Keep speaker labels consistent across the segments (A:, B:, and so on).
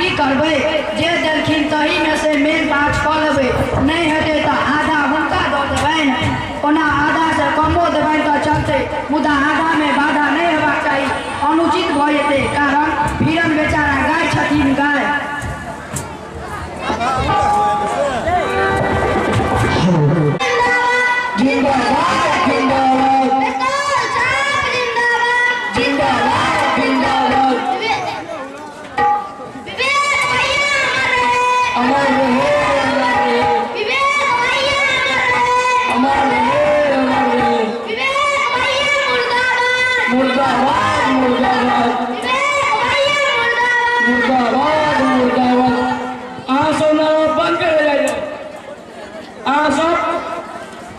A: की करबे जे देलखिन तही में से मेल पाछ क लेबे नहीं हेते तो आधा हुनका दऽ देबनि ओना आधा से कमो देबनि तो चलते मुदा आधा में बाधा नहीं हेबाक चाही अनुचित भ जेतै कारण भिरन बेचारा गाय छथिन गाय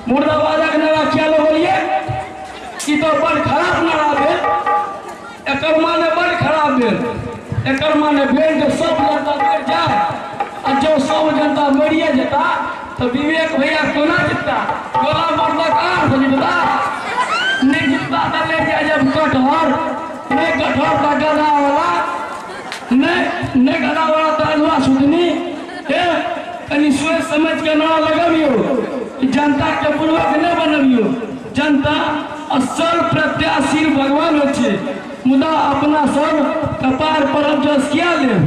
B: मुर्दाबादक नारा ख्याल बोलिए कि तो बड़ खराब नारा भेल एकर माने बड़ खराब भेल एकर माने भेल जो सब जनता मर जाए और जो सब जनता मरिए जेता तो विवेक भैया कोना जीतता गोला मारला कहाँ से जीतता नहीं जीतता तो ले जाए जब कटहर नहीं कटहर का गधा वाला नहीं गधा वाला तो अलवा सुधनी कहीं सोच समझ के नारा लगाबियो जनता के पूर्वक नहीं बनबियो जनता असल प्रत्याशी भगवान होते मुदा अपना सब कपार पर जस किया ले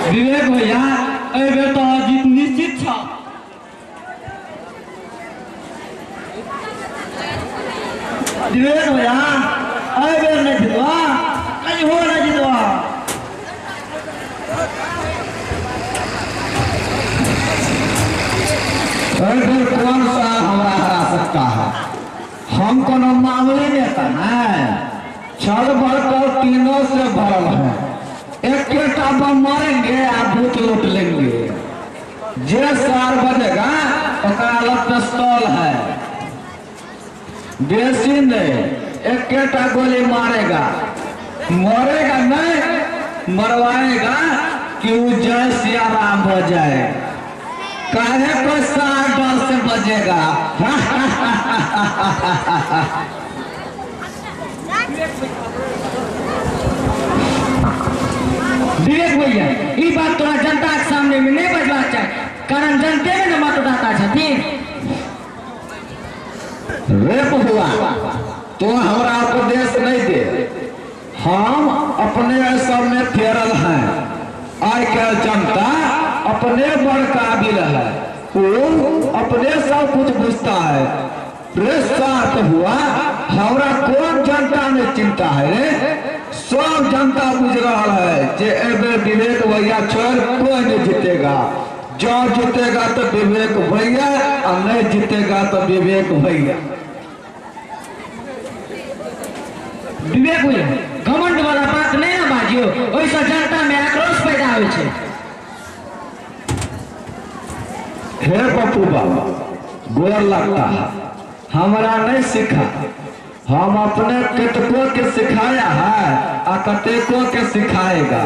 B: विवेक भैया बेर तो जीत निश्चित था विवेक भैया बेर नहीं जीतवा कहीं हो नहीं जीतवा कौन सा हमारा हरा सकता है हम कोनो मामले में था छल भर तीनों से भरल है एक बम मारेंगे आप भूत लूट लेंगे जे 4 बजेगा पिस्तौल है बेसी नहीं एक गोली मारेगा मरेगा नहीं मरवाएगा कि वो जय सिया राम हो जाए काहे को 7 डर से बजेगा विवेक भैया ये बात तोरा जनता के सामने में नहीं बजवा चाहिए कारण जनते में न मतदाता छथिन रेप हुआ तो हमारा उपदेश नहीं दे हम अपने सब में फेरल हैं आज कल जनता अपने बड़ काबिल है वो अपने सब कुछ बुझता है प्रेस हुआ हमारा कौन जनता में चिंता है रे सब जनता बुझ रहा है जे विवेक भैया छोड़ कोई नहीं जीतेगा जो जीतेगा तो विवेक भैया और नहीं जीतेगा तो विवेक भैया
C: विवेक हुए घमंड वाला बात नहीं ना बाजियो, ओइसे जनता में आक्रोश पैदा होइ छै।
B: हे पप्पू बाबा गोर लगता है, हमारा नहीं सीखा, हम अपने कतको के सिखाया है और कतेको के सिखाएगा।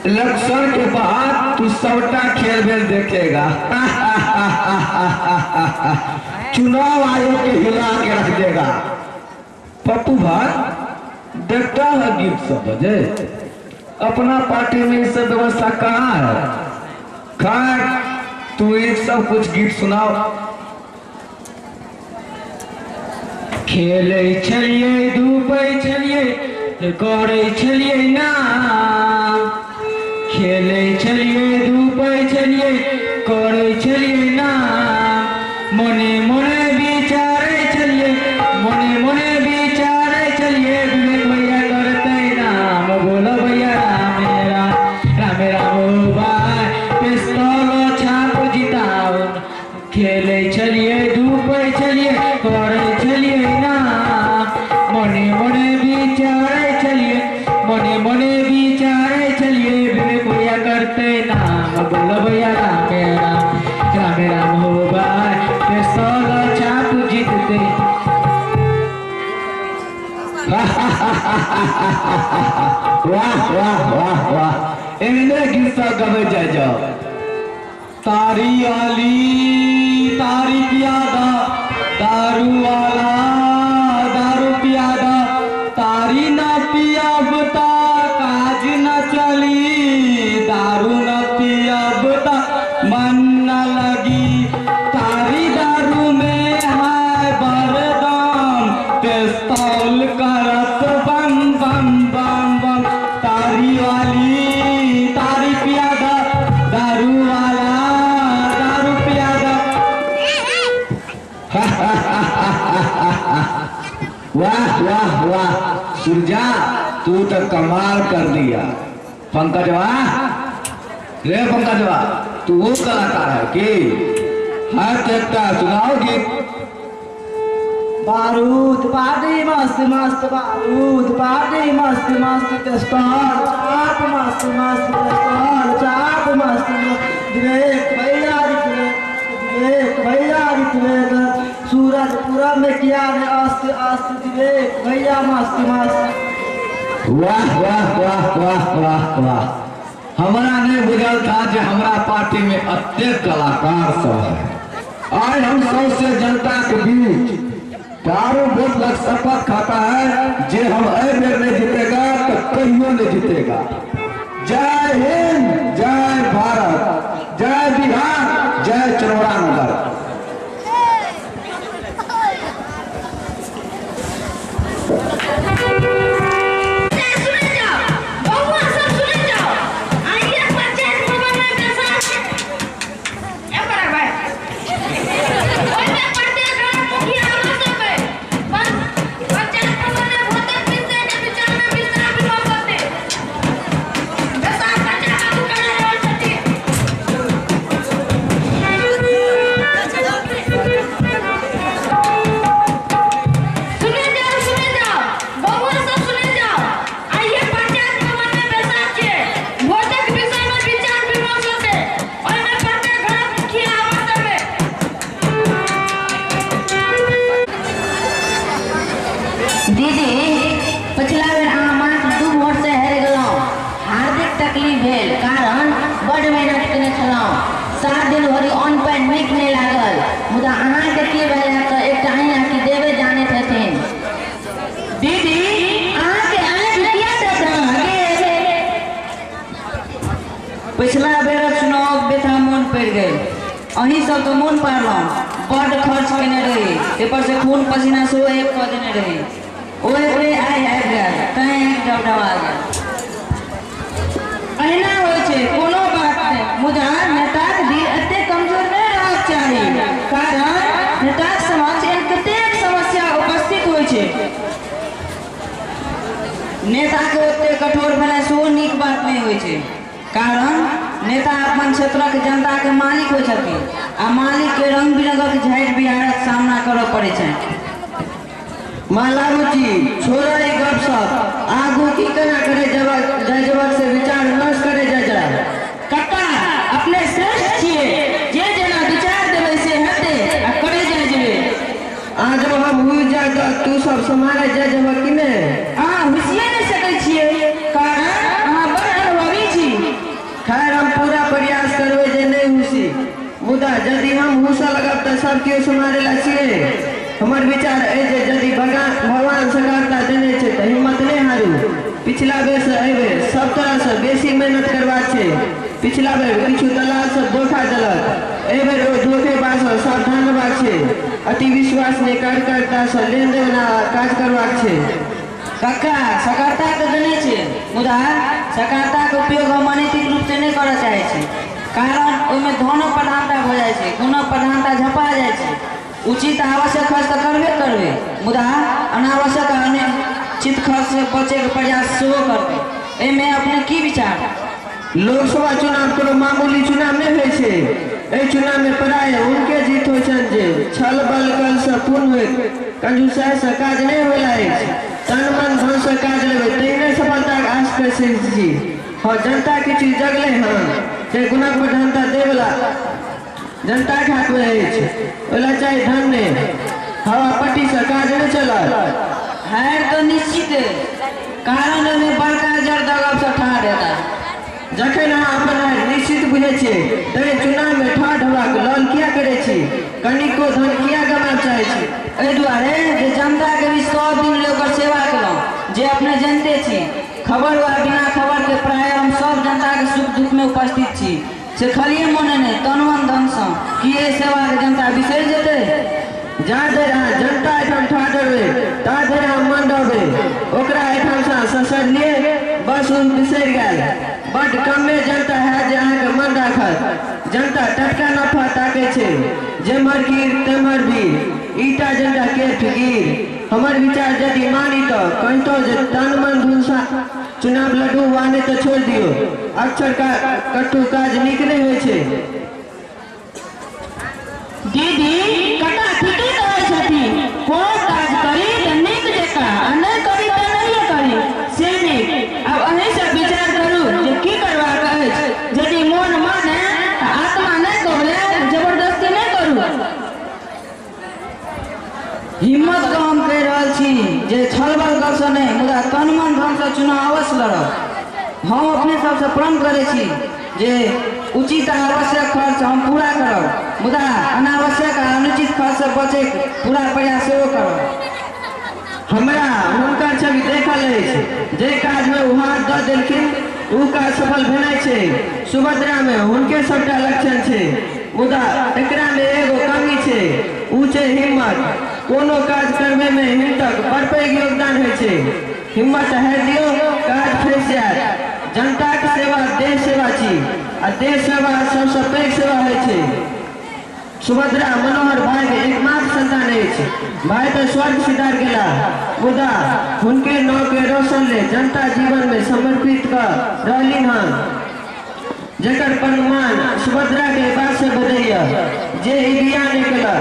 B: इलेक्शन के बाद तू सबटा खेल भेल देखेगा। चुनाव आयोग के हिला के रख देगा। पप्पू भाई देखता है गीत सब बजे, अपना पार्टी में ये सब व्यवस्था कहाँ है? खैर तू एक सब कुछ गीत सुनाओ।
C: खेले छलिए धूपै छलिए करे छलिए ना, खेले छलिए धूपै छलिए करे छलिए ना, मने मने विचारे छलिए, मने मने विचारे छलिए, विवेक भैया करते नाम बोलो भैया राम राम राम राम भाई पिस्तौल छाप जिताओ। खेले छलिए धूपै छलिए करे छलिए ना, मने मने विचारे छलिए, मने मने विचारे छलिए, विवेक भैया करते नाम बोलो भैया राम राम राम राम हो भाई पिस्तौल छाप जीतते।
B: वाह वाह वाह वाह, इन्हें गीत सब गवे जाओ। तारी आली तारी पियादा दारू वाला दारू पियादा, तारी न पियाबता काज न चली, दारू न पियाबता मन न लगी, तारी दारू में है बरदाम, पिस्तौल करत बम बम बम बम। तारी वाली तारी पियादा दारू वाला दारू पियादा। वाह वाह वाह सुरजा, तू तो कमाल कर दिया। पंकजवा रे पंकजवा, तू वो कलाकार है कि हर देखता सुनाओ गीत।
C: बारूद पार्टी मस्त मस्त, बारूद पार्टी मस्त मस्त, पिस्तौल चाप मस्त मस्त, पिस्तौल चाप मस्त मस्त, विवेक भैया विवेक भैया विवेक, सूरज पूरब में किया है अस्त अस्त, विवेक भैया मस्त मस्त।
B: वाह वाह वाह वाह वाह वाह, हमारा नहीं बुझल था जो हमारा पार्टी में अत्यंत कलाकार सब है। आज हम सबसे जनता के बीच दारू वोट लग शपथ खाता है, जे हम बेर नहीं जीतेगा तो कहियो नहीं जीतेगा। जय हिंद, जय भारत, जय बिहार, जय चरौड़ा नगर।
D: दीदी पिछला बेर अहाँ मात्र 2 वोट से हारि गेलहुँ, हार्दिक तकलीफ भेल, कारण बड़ मेहनत केने छलहुँ, 7 दिन भरि अन्न पानि नीक नहि लागल, मुदा अहाँके की भेल तऽ एकटा अहिना की देवे जानैत हेथिन। दीदी अहाँके आँखि किया देख? पिछला बेर चुनाव बेथा मोन पड़ि गेल, अहीं सब तो मोन पारलहुँ, बड़ खर्च केने रही, एपर से खून पसीना सेहो एक कऽ देने रही, ओए आइ आबि गेल कहीं एक डबडबा गेल। अहिना होइ छै, कोनो बात नहि, मुदा नेताक दिल एते कमजोर नहि रहबाक चाही, कारण नेताक समक्ष एहन कतेक समस्या उपस्थित होइ छै। नेताके ओते कठोर भेनाइ सेहो नीक बात नहि होइ छै, कारण नेता अपन क्षेत्रक जनताके मालिक होइ छथिन आ मालिकके रंग बिरंगक झाड़ि बिहारक सामना करऽ पड़ै छै।
C: माला बुची छोड़ा ही गपशप आगू की कना करे जजवक से विचार विमर्श करे जजा
D: कक्का अपने श्रेष्ठ छिए जे जना विचार देवे से हते आ करे जाय जेबे
C: आज हम हुई जा तो तू सब समारे जजवक की ने
D: हुसिया नहीं सकै छिए कारण अहाँ बड़ अनुभवी छी
C: खैर हम पूरा प्रयास करबे जे नहीं हुसी मुदा यदि हम हुसा लगब तो सब केओ समारे ला छिए हमर विचार है जे यदि भगवान सकारता देने छे तो हिम्मत नहीं हारू पिछला बेर से एबे सब तरह से बेसी मेहनत करबा छे पिछला बेर किछु दलाल सब धोखा देलक एबेर ओ धोखेबाज से सावधान रहबाक छे अति विश्वास ने कार्यकर्ता से लेन देन काज करबाक छे
D: कक्का सकारता तो देने छे मुदा सकारता के उपयोग हम अनैतिक रूप से नहीं करऽ चाहे छी कारण ओमे धनो प्रधानता हो जाय छे गुणो प्रधानता झपा जाय छे उचित आवश्यक खर्च तो करबे मुदा अनावश्यक अनिश्चित खर्च से बचे के प्रयास सेहो करबे एमे अपने की विचार
C: लोकसभा चुनाव कोनो मामूली चुनाव नहीं होय छे ए चुनाव में प्राय उनके जीत होय छन जे छल बल कल से पूर्ण होय कंजूसाई से काज नहीं होला है तन मन धन से काज लेबे तैने सफलता के आस कर सकै छी हां जनता के चीज जगले हां जे गुना प्रधानता देवला जनता के हाथ में है ओला चाहे धन ने हवा पट्टी से काज नहीं चला
D: हार तो निश्चित है कारण में बड़का जड़ दगब से ठाड़ देता
C: जखन अहाँ अपन हार निश्चित बुझे छे तै चुनाव में ठाड़ हवाक लल किया करे छी कनिको धन किया गमा चाहे छी
D: एहि दुआरे जे जनता के भी 100 दिन लेकर सेवा केलहुँ जे अपने जानते छी खबर वा बिना खबर के प्राय हम सब जनता के सुख दुख में उपस्थित छी से खालिए मने नहीं तन मन धन से कि ये सेवा के जनता बिसर जेते
C: जा देर जनता एठम ठाड़ देबे ता देर हम मन डबे ओकरा एठम से ससर लिए बस उन बिसर गेल बड कम में जनता है जे अहाँ के मन राखत जनता टटका नफा ताके छे जेमर कीर तेमर भी ईटा जनता के फिकीर हमर विचार यदि मानी तो कहतो जे तन मन धन से चुनाव लड़ू वाने तो छोड़ दियो अक्षर का कट्टू काज निक नहीं होय छे
D: दीदी कटा ठीके कहै छथि कोन काज करी त नीक जेका आ नहि करी त नहिए करी से नीक अब अहीं सब विचार करू जे की करबाक अछि यदि मोन माने त आत्मा नहि कहले जबरदस्ती नहि करू हिम्मत तो हम कहि रहल छी जे छलबल कर से नहीं मुदा तन मन धन से चुनाव अवश्य लड़ब हम अपने सबसे प्रण करे छी जे उचित आवश्यक खर्च हम पूरा करब मुदा अनावश्यक आ अनुचित खर्च से बचे पूरा प्रयास सेहो करब
C: हमरा हुनकर छवि देखल अछि जे काज में उ हाथ दऽ देलखिन उ काज सफल भेनाइ छै सुभद्रा में हुनके सबटा लक्षण छै मुदा एकरा में एगो कमी छै उ छै हिम्मत कोनो काज करबे में हिम्मतक बड़ पैघ योगदान होइ छै हिम्मत है दियो काज फंस जायत जनता के सेवा देश सेवा छी आ देश सेवा सबसे पैघ सेवा होइ छै सुभद्रा मनोहर भाई के एकमात्र संतान अछि भाई तो स्वर्ग सिधार गेला मुदा हुनके नाव के रोशन ले जनता जीवन में समर्पित कर रहलिन हन जेकर प्रमाण सुभद्रा के बात से बदैया जे ई बियाह नहीं केला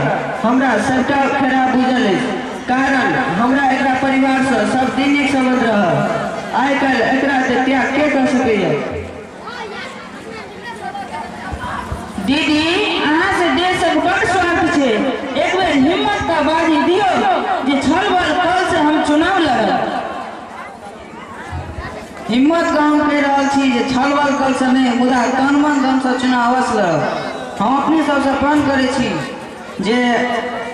C: हमरा सबटा खराब बुझल अछि कारण हमरा एकरा परिवार से सब दिनक संबंध रह आइ काल्हि एकरा से त्याग के कर सकैया
D: दीदी अहाँ से देश से बड़ स्वार्थ छे एक बेर हिम्मत का बाजी दियो जे छलबल कल से हम चुनाव लड़ब हिम्मत का हम कह रहल छी जे छलबल कल से नहीं मुदा तन मन धन से चुनाव अवश्य लड़ब हम अपने सबसे प्रण करे छी जे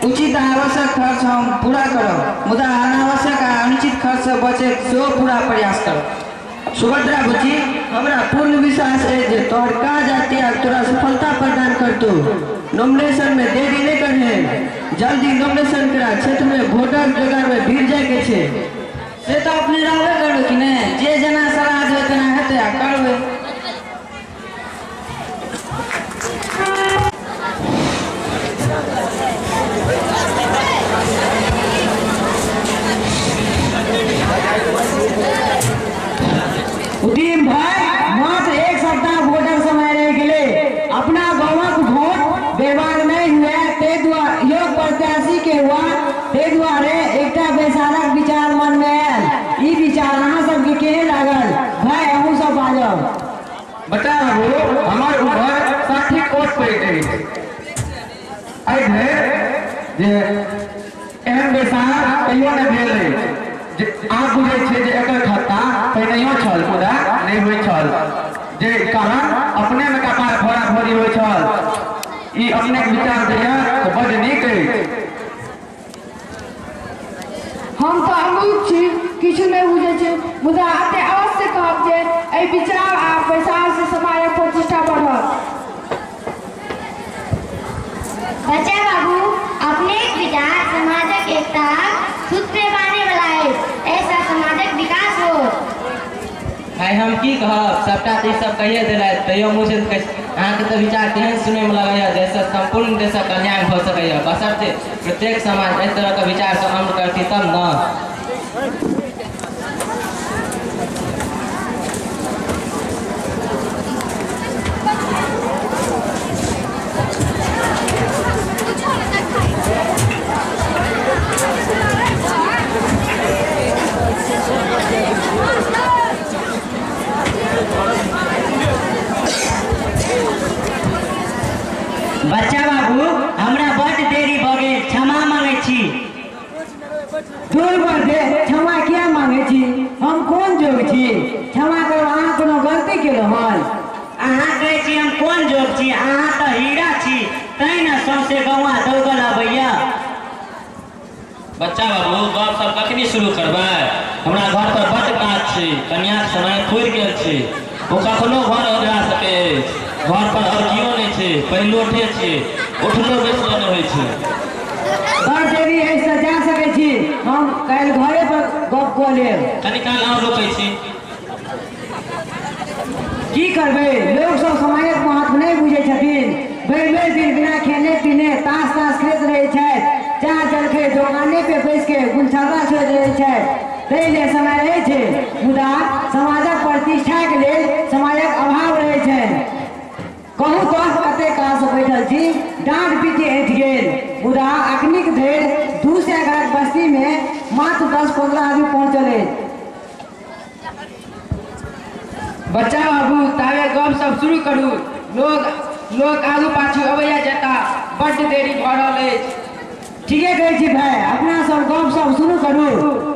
D: उचित आवश्यक खर्च हम पूरा करब मुदा अनावश्यक आ अनुचित खर्च से बचे सेहो पूरा प्रयास करब
C: सुभद्रा बुची हमरा पूर्ण विश्वास है जे तोहर काज आ त्याग तोरा सफलता प्रदान करतो नॉमिनेशन में देरी नहीं करहे जल्दी नॉमिनेशन करा क्षेत्र में वोटर जोगाड़ में भीड़ जाए के छे
D: से तो अपने रहबे करबे कि नहीं जे जना सलाह देबे तेना हेतै आ करबे
E: उदीम भाई मात्र एक सप्ताह वोटर समय रह गए अपना गाँव वोट व्यवहार नहीं हुआ ते योग प्रत्याशी के हुआ ताहि दुआरे एकटा बैसारक विचार मन में आयल। ई विचार अहाँ सबके केहन लागल भाई अहूँ सब बाजब।
C: बच्चा बाबू हमार उम्र 60 कोस पड़ गई आई है जे एहन बेसार कहियो न भेल रहे जे आप बुझे छे जे एकर खत्ता पहिनहियो छल मुदा नहीं होय छल जे कारण अपने में कपार फोड़ा फोड़ी होय छल। ई अपने के विचार दिया तो बड़ नीक अछि।
A: हम तो अमूर्ख छी, किछु नहीं बुझे छे, मुदा अते अवश्य कहब जे एहि विचार आ बैसार से समाजक प्रतिष्ठा बढ़त।
F: बच्चा बाबू अपने विचार समाजक एकता सूत्र बांधे वाला है, ऐसा समाजक विकास हो।
D: भाई हम की कहब, सबटा तो सब कहिए दिला तैयो मुझे अहाँ के तो विचार केहन सुने में लगैया जैसे संपूर्ण देशक कल्याण हो सकैया, बशर्ते प्रत्येक समाज इस तरह का विचार से अमल करती तब न।
E: बच्चा बाबू हमरा बड़ देरी भ गेल, क्षमा मांगे छी। दूर बढ़े क्षमा क्या मांगे छी, हम कौन जोग छी क्षमा करो। अहाँ कोनो गलती केलो हन?
G: अहाँ कहै छी हम कोन जोग छी, अहाँ तऽ हीरा छी, तैं न सौंसे गौआ दौगल अबैया।
H: बच्चा बाबू गप सब कखनी शुरू करबै? हमरा घर पर बड़ काज छै, कन्याक समय खुरि गेल छै, ओ कखनो घर ओगरा सकै अछि। घर पर और कियो नहीं छै, पहिलोठे छै, उठलो बैसलो नहीं होइ छै।
E: बड़ देरी है से जा सकै छी, हम काल्हि घरे पर गप कऽ लेब।
H: कनि काल और रुकै छी।
E: की करबै, लोग सब समाजक महत्व नहीं बुझे छथिन। भरि दिन बिना खेने पीने ताश खेलैत रहै छथि, चाह जलखै दोकाने पे बैस के गुलछर्रा छोड़ि रहै छथि, ताहि लेल समय रहै छै, मुदा समाजक प्रतिष्ठा के लेल समाजक अभाव रहै छै। कहूँ तो कते काज बैठल छी, डांट पीटे हटि गेल, मुदा अखनिक धरि 200 घरक बस्ती में मात्र 10-15 आदमी पहुँचल अछि।
A: बच्चा बाबू तावे गप सब शुरू करू, लोग आगू पाछू अबैया जेता, बड़ देरी भ रहल अछि।
E: ठीके कहै छी भाई, अपना सब गप सब शुरू करू।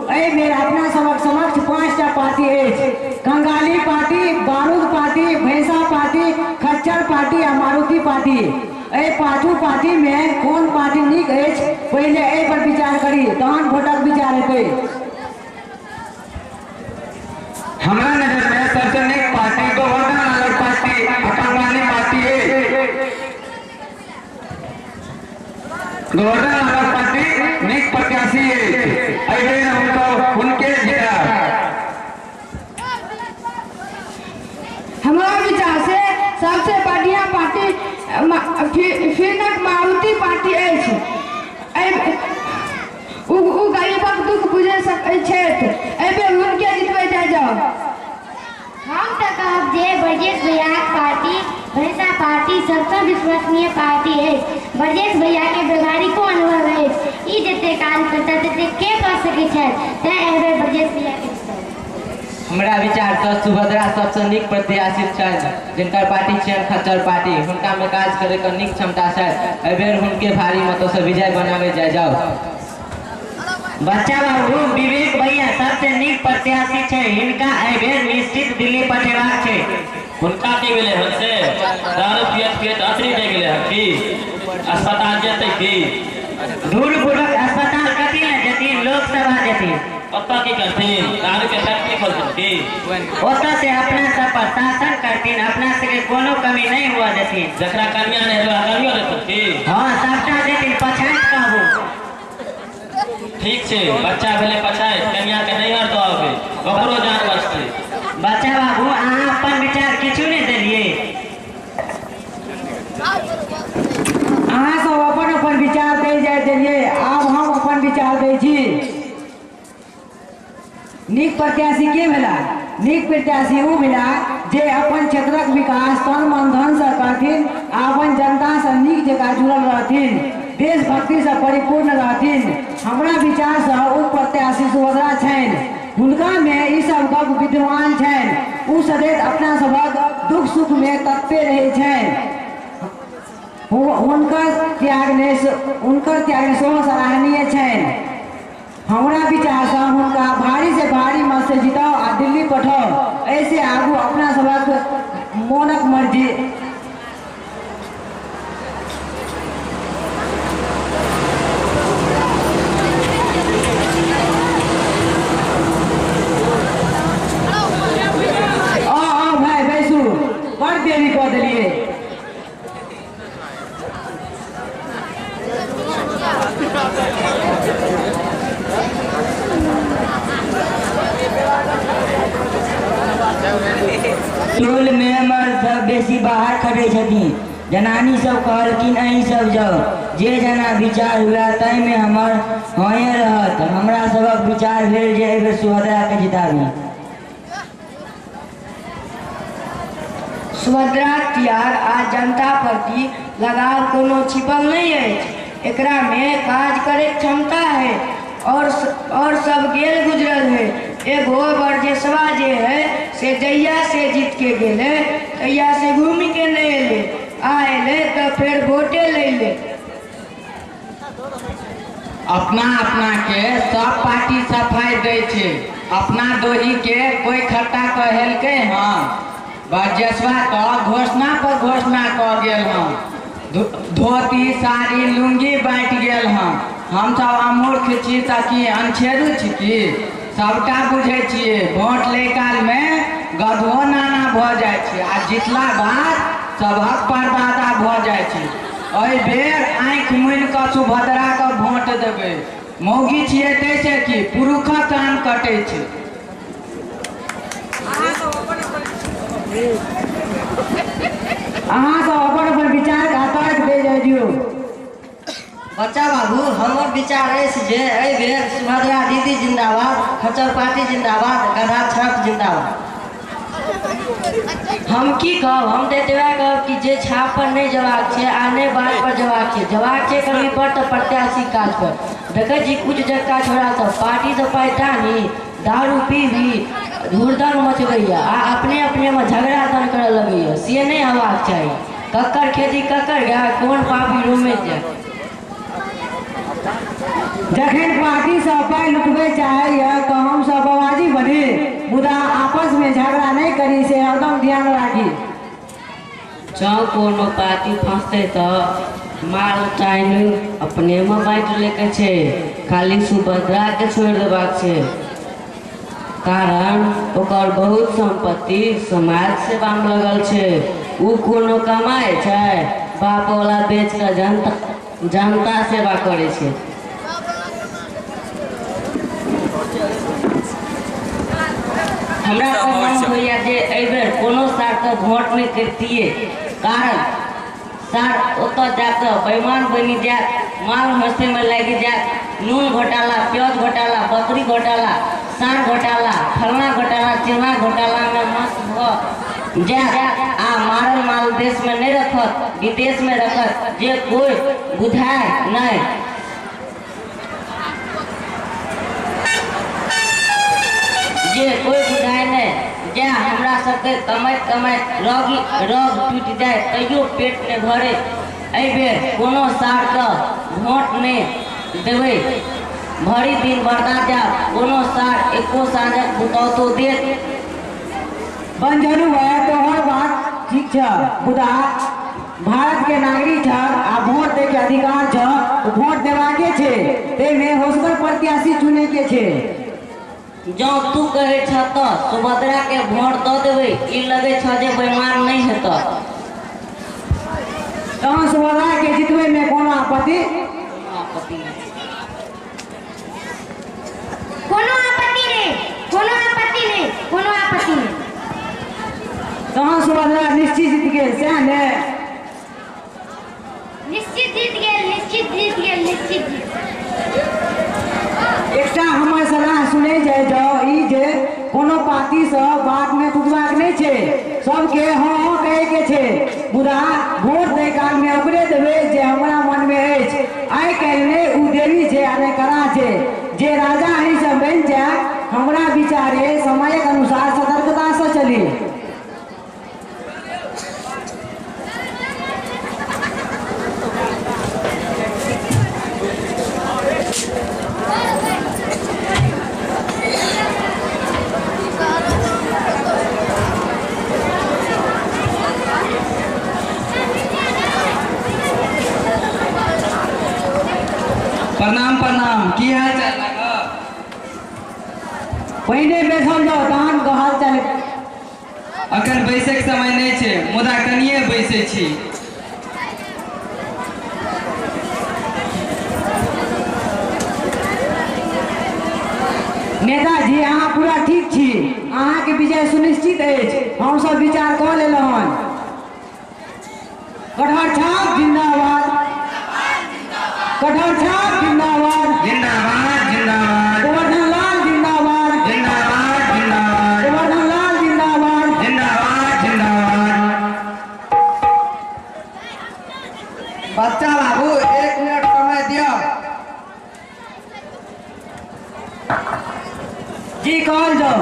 E: एहि बेर अपना सबक समक्ष 5टा पार्टी अछि, कंगाली पार्टी, बारूद पार्टी, भैंसा पार्टी, खच्चर पार्टी आ मारुति पार्टी। एहि 5 पार्टी में कोन पार्टी नीक अछि पहिले एहि पर विचार करी, तहन वोटक विचार हेतै।
C: हमरा नजर में सबसे नीक पार्टी गोवर्धन नागर पार्टी कंगाली पार्टी है। गोवर्धन नागर पार्टी नीक प्रत्याशी है, उनको उनके जिता।
A: हमारा विचार से सबसे बढ़िया पार्टी फिरनक मारुति पार्टी अछि। उ गरीबक दुख बुझे सकै छथि, एबे हुनके जितबै जाओ।
F: हम तो कहब जे ब्रजेश भैया पार्टी भैंसा पार्टी सबसे विश्वसनीय पार्टी है। ब्रजेश भैया के व्यवहारिको अनुभव है, ई जते काज करता तते के कह सकै छै, तैं एबे ब्रजेश भैया के
D: हमरा विचार से सुभद्रा सबसे नीक प्रत्याशी छथि, जिनकर पार्टी छनि खच्चर पार्टी, हुनका में काज करे के नीक क्षमता छै, एहि बेर हुनके भारी मतों से विजय बनावे जाओ।
G: बच्चा बाबू विवेक भैया सबसे नीक प्रत्याशी छै, हिनका एहि बेर निश्चित दिल्ली पठेबाक छै।
H: हुनका की भेलै हन से दारू पियत अतरी दे गेलै हन की अस्पताल जेतै की?
G: धूल बुढ़क अस्पताल कथी ले जेथिन, लोकसभा जेथिन।
H: ओतऽ की करथिन, दारू के फैक्ट्री खोलथिन की?
G: ओतऽ से अपना सब पर शासन करथिन, अपना सबके कोनो कमी नहीं हुआ देथिन।
H: जकरा कन्या नहीं हुआ कनियो देथिन की?
G: हाँ सबटा देथिन, पछाइत कहबू।
H: ठीक छै, बच्चा भेलै पछाइत, कन्या के नैहर दऽ आबै, ओकरो जान बचतै।
G: बच्चा बाबू अहाँ अपन विचार किछु नहीं देलिए।
E: अहाँ सब अपन अपन विचार दे जाए देलिए, आब हम अपन विचार दै छी। नीक प्रत्याशी के भेला? नीक प्रत्याशी वो भेला जे अपन क्षेत्रक विकास तन मन धन से करथिन, अपन जनता से नीक जकाँ जुड़ल रहथिन। देशभक्ति से परिपूर्ण रहथिन। हमरा विचार से ओ प्रत्याशी सुभद्रा छनि, हुनका में ई सब गप विद्यमान छनि। उ सदैव अपना सबक दुख सुख में तत्पे रहे छनि। उनकर त्याग सेहो सराहनीय छनि। हमरा विचार से हुनका भारी से भारी मत से जिताओ आ दिल्ली पठाओ। ऐसे आगू अपना सबक मोनक मर्जी। भाई बैसू, बड़ देरी कऽ देलिए।
C: टोल में हमर सब बेसी बाहर खड़े छथिन। जनानी सब कहलखिन अहीं सब जाओ, जे जना विचार हुआ तय में हमर होए रहत। हमरा सबक विचार भेल जे एहि बेर सुभद्रा के जिताबी।
A: सुभद्रा त्याग आ जनता प्रति लगाव कोनो छिपल नहीं है। एकरा में काज करे क्षमता है और सब गेल गुजरल है। एगो बरजेसवा जे है से जहिया से जीत के गेले तहिया से घूम के नहीं एले, आएले तो फिर वोटे ले ले।
C: अपना अपना के सब पार्टी सफाई दे छे। अपना दोही के कोई खट्टा कहलके हाँ, बरजेसवा तो घोषणा पर घोषणा कर गेल हाँ। धोती साड़ी लुंगी बांट गेल हाँ। हम सब अमूर्ख छी कि अनछेरू छी कि सबटा बुझे छिए। वोट ले काल में गधो नाना भ जाए छे आ जितला बाद सबक परदादा भ जाए छे। एहि बेर आँख मुनि कऽ सुभद्रा के वोट देबै। मौगी छिए तैसे कि पुरुष कान कटे छे।
E: अहाँ सब अपन अपन विचार तर्क दे दियो।
G: बच्चा बाबू, हमर विचार अछि जे एहि बेर सुभद्रा दीदी जिंदाबाद, खच्चर पार्टी जिंदाबाद, गधा छप जिंदाबाद।
D: हम की कहब, हम तो एतबे कहब कि जे छाप पर नहीं जवाब छै आ नहीं बात पर जवाब छै कभी पर तो प्रत्याशी काज पर। देखे छी कुछ जगह छोड़ा सब पार्टी से पैसा नहीं, दारू पीबी धुरधर मचबैया आ अपने अपने में झगड़ा दन करे लगैया। से नहीं हेबाक चाही। ककर खेती ककर गया, कौन पापी रोमे जाए।
E: जखन पार्टी से पाई लुटबे चाहे तो हम सब आवाजी बने, मुदा आपस में झगड़ा नहीं करी से हरदम ध्यान राखी।
D: जब कोनो पार्टी फंसते तो माल चाइनी अपने में बांट लेके छे, खाली सुभद्रा के छोड़ देबाक छे। कारण ओकर बहुत संपत्ति समाज सेवा में लगल छे। उ कोनो कमाए छे, बाप वाला बेच के जनता सेवा करे छे। हमरा तो मन होइया जे एहि बेर कोनो सार के वोट नहीं करतिए। कारण सार ओतऽ जाके बेईमान बनी जाए, माल हंसे में लगी जाए, नून घोटाला, प्याज घोटाला, बकरी घोटाला, सार घोटाला, फलना घोटाला, चिल्ला घोटाला में मस्त जाए आ मारल माल देश में नहीं रखत, विदेश में रखत, जे कोई बुझाए नहीं। जे कोई बुझाए नहीं, जे हमरा सबके कमाइत रोग टूट जाए तैयो पेट ने भरे। एहि बेर कोनो सार के वोट नहीं देवे, भरी दिन बरदा जा कोनो सार एको साँझक बुतौतो देत।
E: बंजरू है तो हर बात ठीक छ, मुदा भारत के नागरिक छ आ वोट दे के अधिकार छ, तो वोट देवाके छे। ते में होसगर प्रत्याशी चुने के छे।
D: जो तू कहे छ तो सुभद्रा के वोट दे देवे, ई लगे छ जे बेईमान नहीं हेत।
E: तहाँ सुभद्रा के जितवे में कोनो आपत्ति? तहाँ सुभद्रा निश्चित जीत गेल, सएह ने?
F: निश्चित जीत गेल।
E: एकटा हमर सलाह सुने जाओ, ई जे कोनो पार्टी से बात में बुझबाक नहीं छे, सबके हाँ कहे के छे। मुदा वोट दे काल में ओकरे देवे जे हमरा मन में अछि आइ काल्हि उ देवी छै आ नहि करा छै जे राजा ही सब बनि जाए हमरा विचारे समयक अनुसार सतर्कता से चली।
C: प्रणाम प्रणाम, की हाल चाल है?
E: पहिने बैठल जाओ तहन कहल चल।
C: अखन बैसक समय नहीं छै, मुदा कनिए बैसे छी।
E: नेताजी अहाँ पूरा ठीक छी, अहाँ के विजय सुनिश्चित अछि। हम सब विचार कऽ लेलहुँ हन। कटहर छाप जिंदाबाद, कटहर छाप जिंदाबाद,
C: जिंदाबाद जिंदाबाद,
E: गोवर्धन लाल जिंदाबाद,
C: जिंदाबाद जिंदाबाद,
E: गोवर्धन लाल जिंदाबाद।
C: जिंदाबाद जिंदाबाद।
G: बच्चा बाबू 1 मिनट समय दियो।
E: जी कहल जाओ।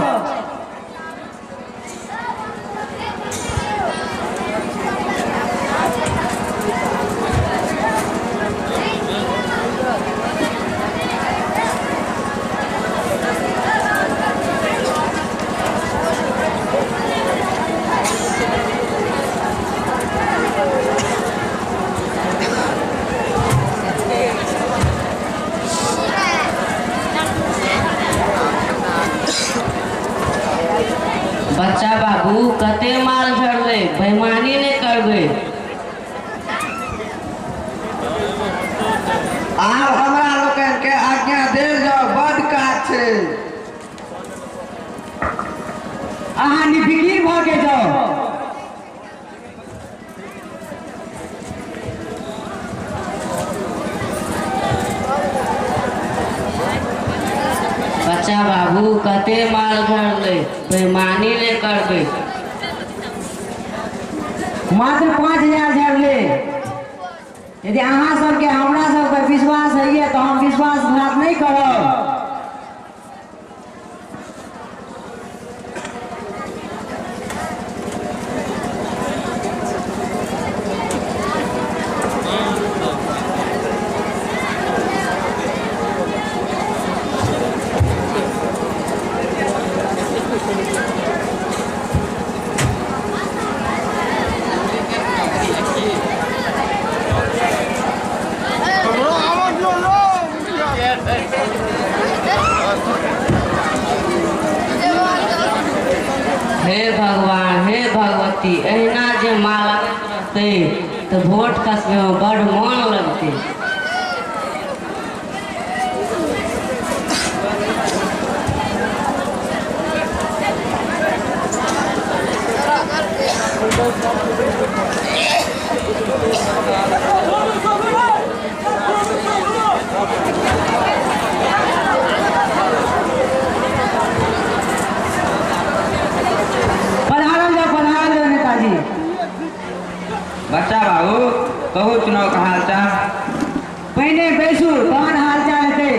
D: बच्चा बाबू कते माल झड़ले, बेईमानी नहीं करबे।
G: आब हमरा लोकन के आज्ञा देल जाओ, बड़ काज छै।
E: अहाँ निफिकिर भऽ के जाओ।
D: बच्चा बाबू कते माल झड़ले, बेईमानी नहीं करबे।
E: मात्र 5000 झड़ले। यदि अहाँ सबके हमरा सब पर विश्वास है तो हम विश्वासघात नहीं करब।
D: हे भगवान, हे भगवती, एहिना जे माल रहते तो वोट खसबे में बड़ मन लगते।
E: पधारल जाओ नेताजी।
C: बच्चा बाबू कहू चुनाव का हाल चाल।
E: पहिने बैसू तहन हाल चाल हेतै।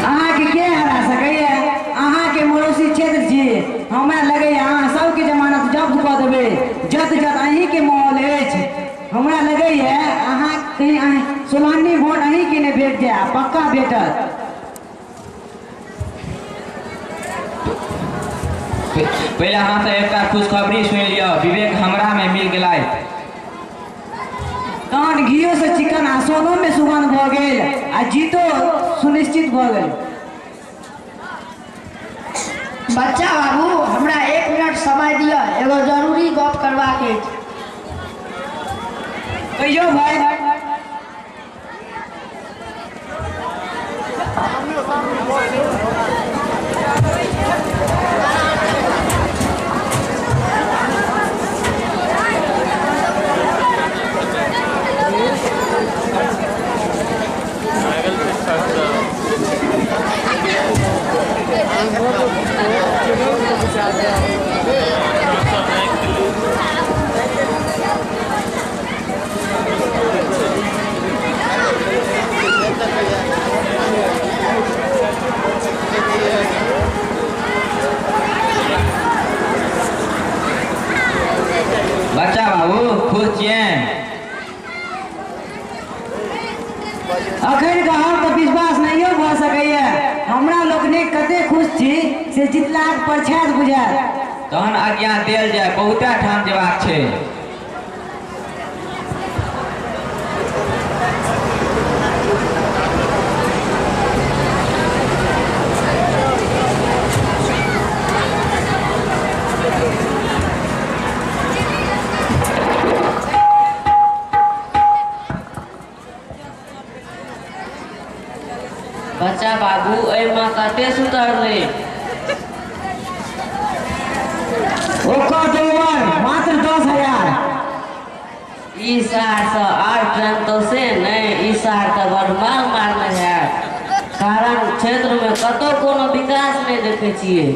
E: अहाँके के हरा सकैया? अहाँके मौसी क्षेत्र छी। हमरा लगैया अहाँ सबके जमानत जब्त कऽ देबै। जत जत अहीं के माहौल अछि, हमरा लगैया अहाँ कहीं सोलहनी वोट अहीं के नहीं भेट जाए, पक्का भेटत।
C: पहले अहाँ से एक खुशखबरी सुन लियो, विवेक हमरा में मिल गया।
E: तहन घियो से चिकन आ सोनो में सुगंध भऽ गेल आ जीतो सुनिश्चित भऽ गेल।
A: बच्चा बाबू हमरा 1 मिनट समय दिया, एगो जरूरी गप करबाक अछि।
E: कहियो भाई। अपने कते खुश छी से जितलाक प्रछाद बुझाएल।
C: तहन आज्ञा देल जाय, बहुते ठाम जेबाक छै।
G: बच्चा बाबू एहिमे कते सुतरलै?
E: ओकर उम्र मात्र 10,000।
G: ई सार से आर ट्रेन तो से नहीं, ई सार तो बड़ माल मारने है। कारण क्षेत्र में कतो कोनो विकास नहीं देखे छिए।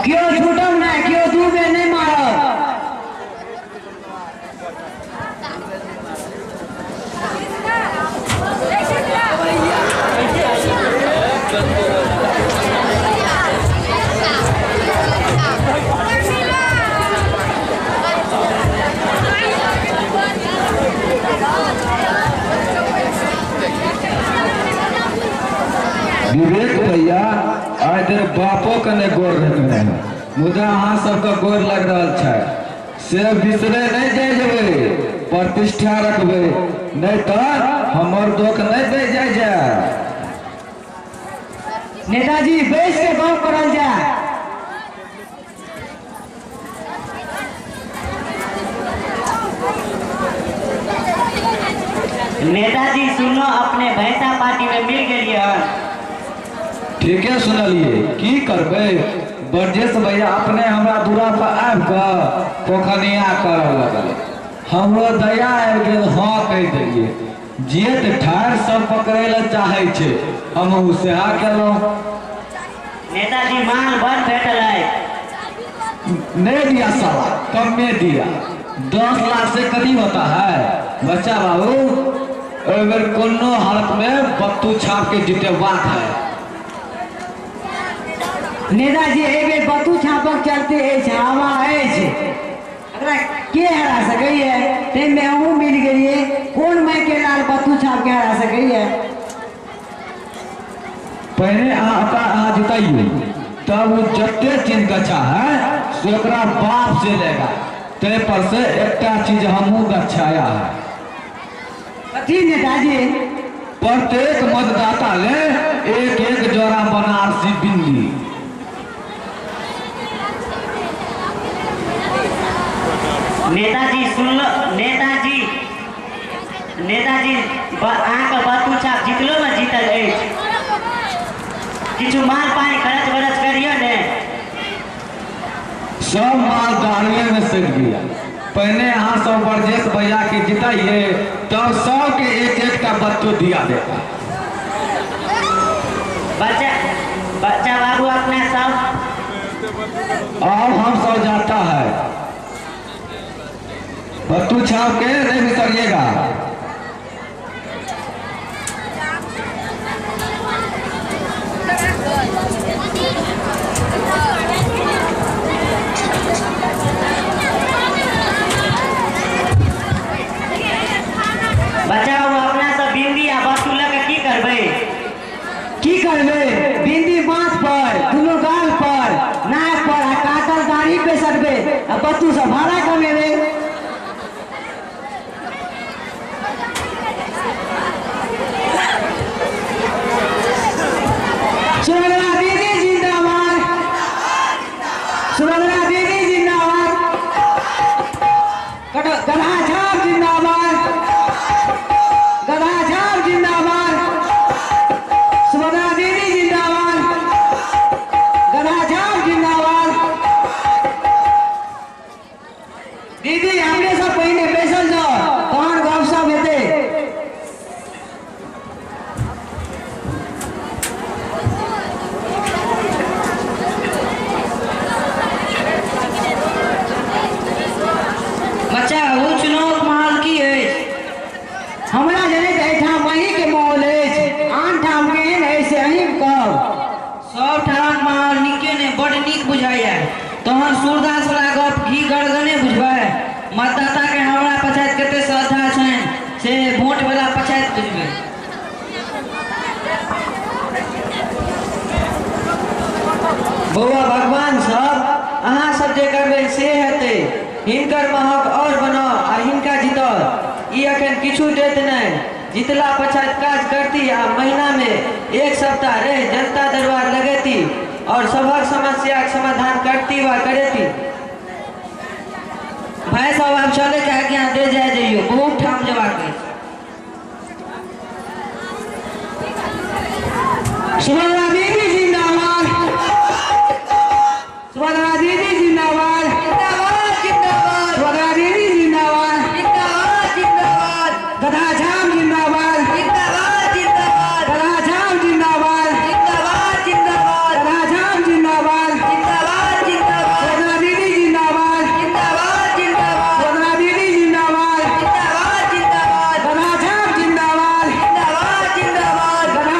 E: क्यों छूटम ना, क्यों डूबे नहीं मारब।
C: विवेक भैया आइ देर बापो के नहि गोर रखने मुदा अहाँ सबके गोर लग रहल छै से बिसरे नहीं जाय जेबै, प्रतिष्ठा रखबै, नहीं तो हमर दोख नहीं दे जाय।
E: नेताजी बैठ के गप करल जाए।
G: नेताजी सुनो, अपने भैंसा पार्टी में मिल गए।
C: ठीके सुनलिए, की करबै? ब्रजेश भैया अपने हमरा दूरा पर आबि कऽ पोखनिया करऽ लगल। हमरो दया आबि गेल, हाँ कहि देलिए। जियत ठाढ़ सब पकड़े ला चाहे छै, हम सेहा केलहुँ।
G: नेताजी माल बड़ भेटल है।
C: नहीं दिया साला, कम में दिया। 10 लाख से कभी होता है? बच्चा बाबू अगर कोनो हालत में बत्तू छाप के जितेबाक है।
E: नेताजी एक बेर बतू छापक चलते अछि, हवा अछि, एकरा के हरा सकैए? ताहिमे अहूँ मिल गेलिए, कोन माय के लाल बतू छाप के हरा सकैए?
C: पहले अहाँ जिताइए, तब जते चीज गच्छा है से ओकरा बाप से लेगा। ते पर से एकटा चीज हमू गच्छाया है।
E: कथी नेताजी?
C: प्रत्येक मतदाता ले एक जोड़ा बनारसी बिंदी।
G: नेताजी सुन लो, नेताजी अहाँके बत्तू छाप जितलो में जीतल अछि। किछु माल पानी खर्च बरच करियो ने।
C: सब माल दारुए में सड़ गया। पहले अहाँ सब ब्रजेश भैया के जिताइए, तब सबके एक का बत्तू दिया देगा।
G: बच्चा बाबू अपने सब
C: अब हम सब जाता है, बत्तू छाप के नहीं बिसरिएगा।
G: बच्चा बाबू अपना सब बिंदी आ बत्तू लगे की करबै?
E: की करबै? बिंदी माथ पर, दुनू गाल पर, नाक पर आ काटल दाढ़ी पे सटबै आ बत्तू से भाड़ा कमेबै। सुभद्रा दीदी जिंदाबाद, सुभद्रा दीदी जिंदाबाद, गधा छाप जिंदाबाद, गधा छाप जिंदाबाद, सुभद्रा दीदी जिंदाबाद, गधा छाप जिंदाबाद। दीदी हमने सब पहिने बैसल जाओ, तहन गपशप हेतै।
C: सब ठाक माहौल नीके ने बड़ नीक बुझाइया। तोहर सूरदास वाला गप घी गड़गने बुझबै। मतदाता के हमरा पछात कते श्रद्धा छन से वोट वाला पछात बुझबै। बौआ भगवान सब अहाँ सब जे करबै से हेतै। हिनकर महक और बनाओ आ हिनका जीतल। ई अखन किछु देत नहीं। जितला पछात काज करती आ महीना में 1 सप्ताह रह जनता दरबार लगेती और सबक समस्या के समाधान करती व करेती। भाई साहब आप चले के आज्ञा दे जाए जाइयो बहुत ठाम जवाब है।
E: सुभद्रा दीदी जिंदाबाद, सुभद्रा दीदी जिंदाबाद,
C: जिंदाबाद जिंदाबाद,
E: सुभद्रा दीदी जिंदाबाद,
C: जिंदाबाद जिंदाबाद,
E: गधा झाम जिंदाबाद,
C: जिंदाबाद जिंदाबाद,
E: गधा झाम जिंदाबाद,
C: जिंदाबाद जिंदाबाद,
E: गधा झाम जिंदाबाद,
C: जिंदाबाद जिंदाबाद,
E: सुभद्रा दीदी जिंदाबाद,
C: जिंदाबाद जिंदाबाद,
E: सुभद्रा दीदी जिंदाबाद,
C: जिंदाबाद जिंदाबाद,
E: गधा झाम जिंदाबाद,
C: जिंदाबाद जिंदाबाद,
E: गधा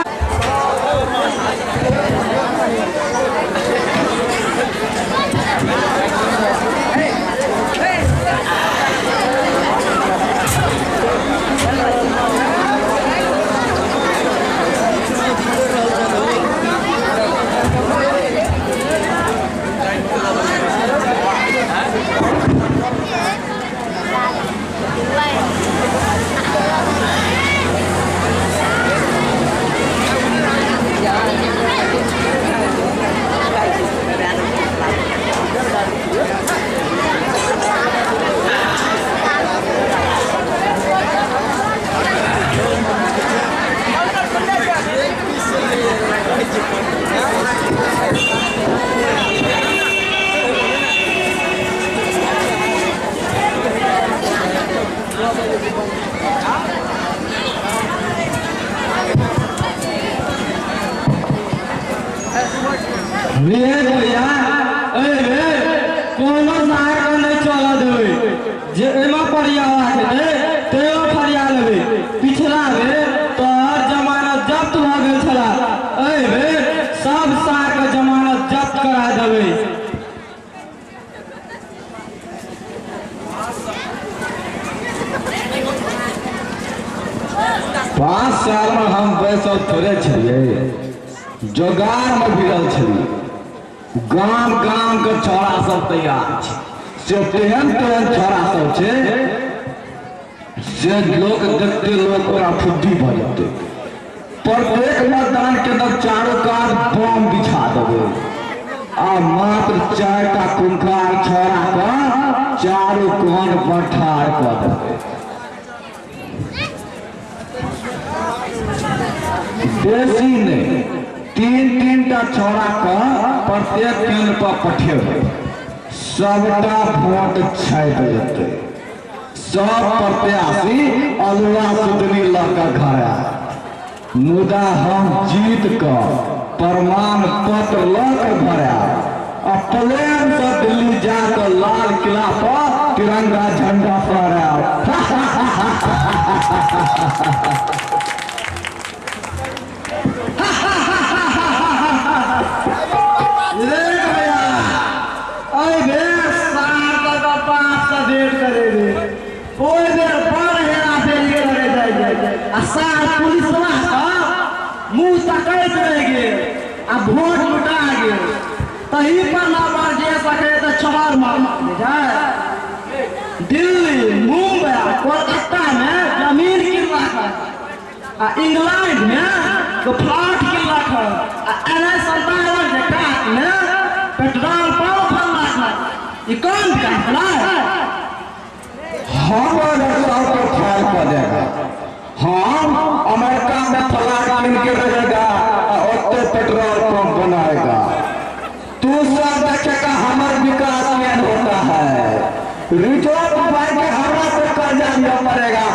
C: भैया कोनो शहर को नहीं चला देवे जे एमा परियावा है ते फरिया लेबे। पिछला बे तोहर जमानत जब्त भ गेल छला। सब शहर के जमानत जब्त करा देवे।
I: 5 साल में हम बैसल थोड़े छलिए, जोगार में भिड़ल छलिए। गाम गाम के छोरा सब तैयार छै, से तेहन तेहन छोरा सब छै से लोग देखते लोग ओकरा फुद्दी भ जेतै। प्रत्येक मतदान केंद्र चारों कात बम बिछा देबै आ मात्र 4टा कुंखार छोरा के चारों कोन पर ठाढ़ कऽ देबै। बेसी नहीं 3-3टा छोरा के प्रत्येक केंद्र पर पठेबै। सबटा वोट छापि जेतै। सब प्रत्याशी अलुआ सुतरी ल के घर आयत। मुदा हम जीत क प्रमाण पत्र ल के घर आयब आ प्लेन से दिल्ली जाकर लाल किला पर तिरंगा झंडा फहरायब।
C: मुंह तकैत रह गेल आ वोट लुटा गेल। तही पर ना मार जे सके तो चमार मार जाए। दिल्ली, मुंबई, कोलकाता में जमीन किनला आ इंग्लैंड में तो फ्लैट किनला आ NH-57 के ट्रक में पेट्रोल पंप बनला। ये कौन विकास है?
I: हम तो फाइल कर देगा। हम अमेरिका में फ्लैट किन के रहेगा और पेट्रोल पंप बनाएगा। तू सब देखेगा हमारे विकास में होता है। रिजर्व बैंक हमारा पे कर्जा दिया पड़ेगा।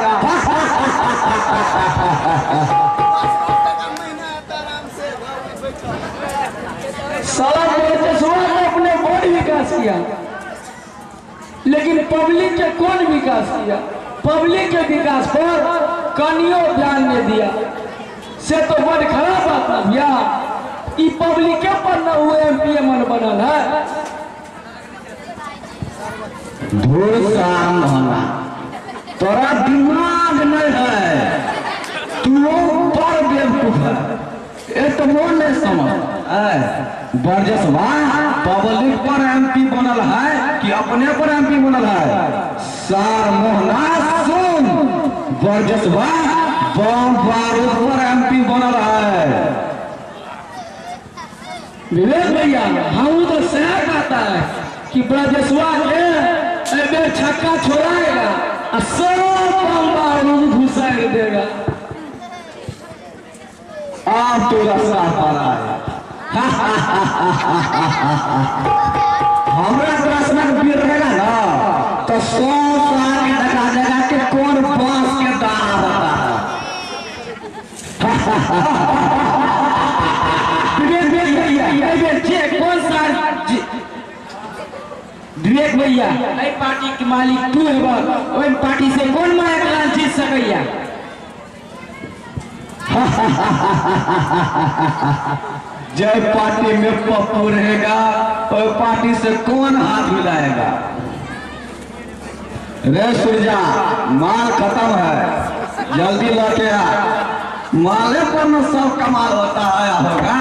B: साला ने अपने बहुत विकास किया, लेकिन पब्लिक के कौन विकास किया? पब्लिक के विकास पर कनियो ध्यान नहीं दिया। से तो बड़ खराब बात ना भैया। ई पब्लिके पर न हुए एमपी मन बनल है।
I: धूसा मोहना तोरा दिमाग नहीं है, तू बड़ बेवकूफ है, इतना नहीं समझ। बरजसवा पब्लिक पर एमपी बनल है कि अपने पर एमपी बनल है? सार मोहना सुन, बरजसवा बम बारूद पर एमपी बनल है।
B: विवेक भैया हम तो सह कहता है कि ब्रजस्वा के छक्का छोड़ाएगा और सब बम बारूद घुसाई देगा।
I: आप तो रस्सा पड़ा है। हमरा प्रश्न वीर रहेगा ना तो 100 साल के जगह जगह के कौन बांस के दाना होता है।
B: कौन सा विवेक भैया नई पार्टी के मालिक तू है, पार्टी से कौन माया जीत सकैया?
I: जय पार्टी में पप्पू रहेगा और पार्टी से कौन हाथ मिलाएगा? रे सूर्या माल खत्म है, जल्दी लौटे आ। माले पर न सब कमाल होता है होगा।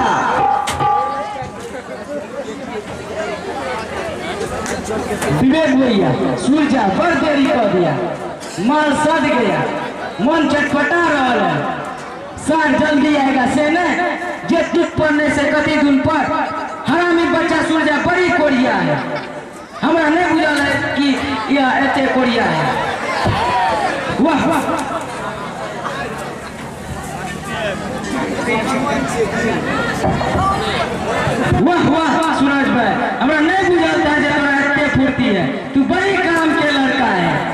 B: विवेक भैया सूर्या बड़ देरी कर दिया, माल सद गया, मन चटपटा रहा है। सर जल्दी आएगा से न जे टूट पड़ने से कति दिन पर हरामी बच्चा सूर्या बड़ी कोरिया है। हमरा नहीं बुझल है कि यह एते कोरिया है। वाह वाह वाह वाह सूरज भाई, हमरा नहीं बुझल था जे तोरा एते फुर्ती है, तू बड़ी काम के लड़का है।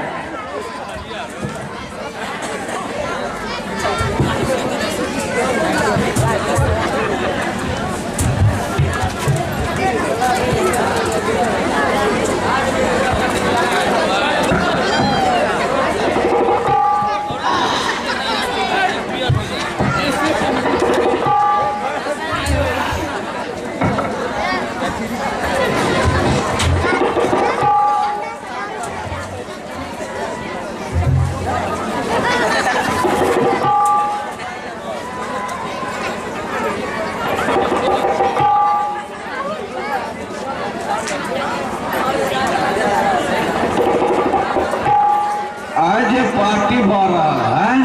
I: आज ये पार्टी बढ़ रहा है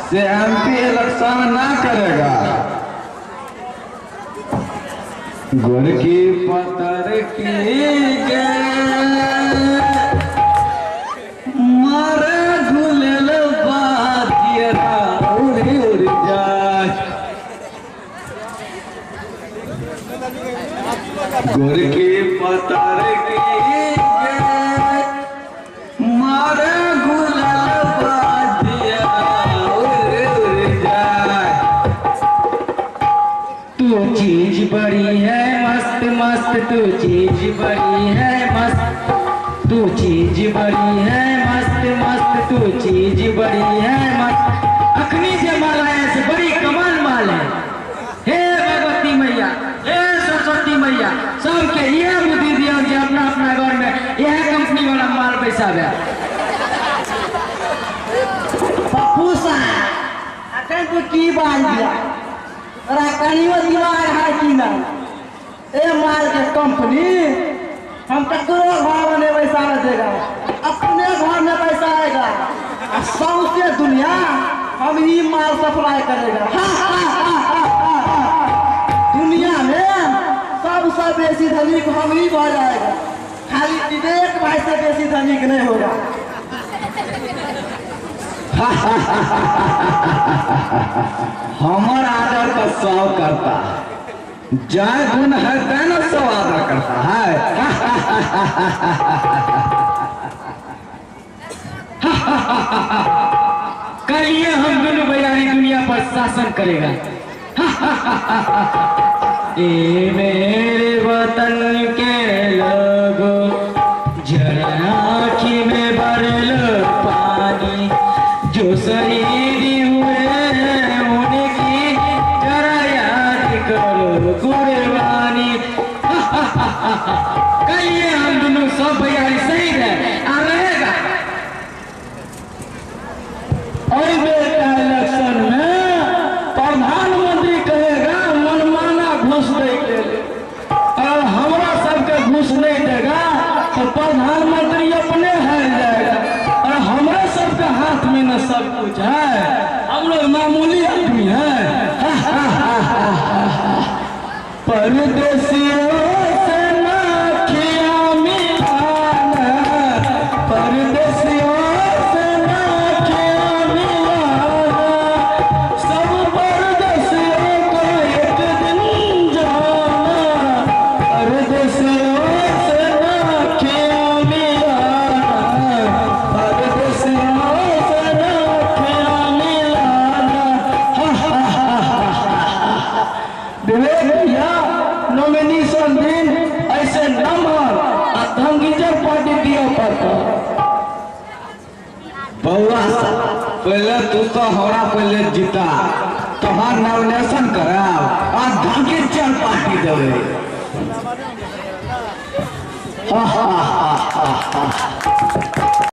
I: से एमपी इलेक्शन ना करेगा। गोरकी पतर की गे मारे घुलल बाजियरा उड़ी उड़ी जाए। गोरकी पतर की गे मारे घुलल बाजियरा उड़ी उड़ी जाए।
B: तू चीज बड़ी है मस्त मस्त, तू चीज बड़ी है मस्त, तू चीज बड़ी है मस्त मस्त, तू चीज बड़ी है मस्त। अखनी जे माला है से बड़ी कमाल माल है। हे भगवती मैया, हे सरस्वती मैया, सबके यह बुद्धि दिया कि अपना अपना घर में यह कंपनी वाला माल बैसाबे।
E: पप्पू साहब अखन तू की बात दिया तोरा कनियो दिमाग है कि ना? ए माल के कंपनी हम ककरो घर में नहीं बैसाने देगा, अपने घर में बैसाएगा और सौंसे दुनिया हम ही माल सप्लाई करेगा। दुनिया में सबसे बेसी धनिक हम ही बह जाएगा, खाली विवेक भाई से बेसी धनिक नहीं होगा।
I: हमर आदर का सौ करता है, जय गुण है तेन सौ आदर करता है।
B: कहिए हम दोनों बैरानी दुनिया पर शासन करेगा। ए मेरे वतन के लोगों जरा आँखी में भर लो पानी, जो शहीद हुए उनकी जरा याद करो।
C: कुर्बानी। कहिए हम दोनों सब भैयारी सही रहे आ रहेगा। और बेटा इलेक्शन में प्रधानमंत्री कहेगा मनमाना घूस दे के, और हमरा सबके घूस नहीं देगा तो प्रधानमंत्री अपने हार जाएगा। और हमारे सबके हाथ में न सब कुछ है, हम लोग मामूली आदमी हैं। परदेसियों से ना खिया मिलाना, परदेसियों से ना खिया मिलाना, सब परदेसियों को एक दिन जाना, परदेसियों से ना खिया मिलाना, परदेसियों से ना खिया मिलाना। विवेक भैया नॉमिनेशन दिन ऐसे नंबर धमकीजर पार्टी दिया पड़ता।
I: बउआ पहले तू तो हमरा पहले जीता, तोहार नॉमिनेशन कराब आ धमकी चल पार्टी देवे।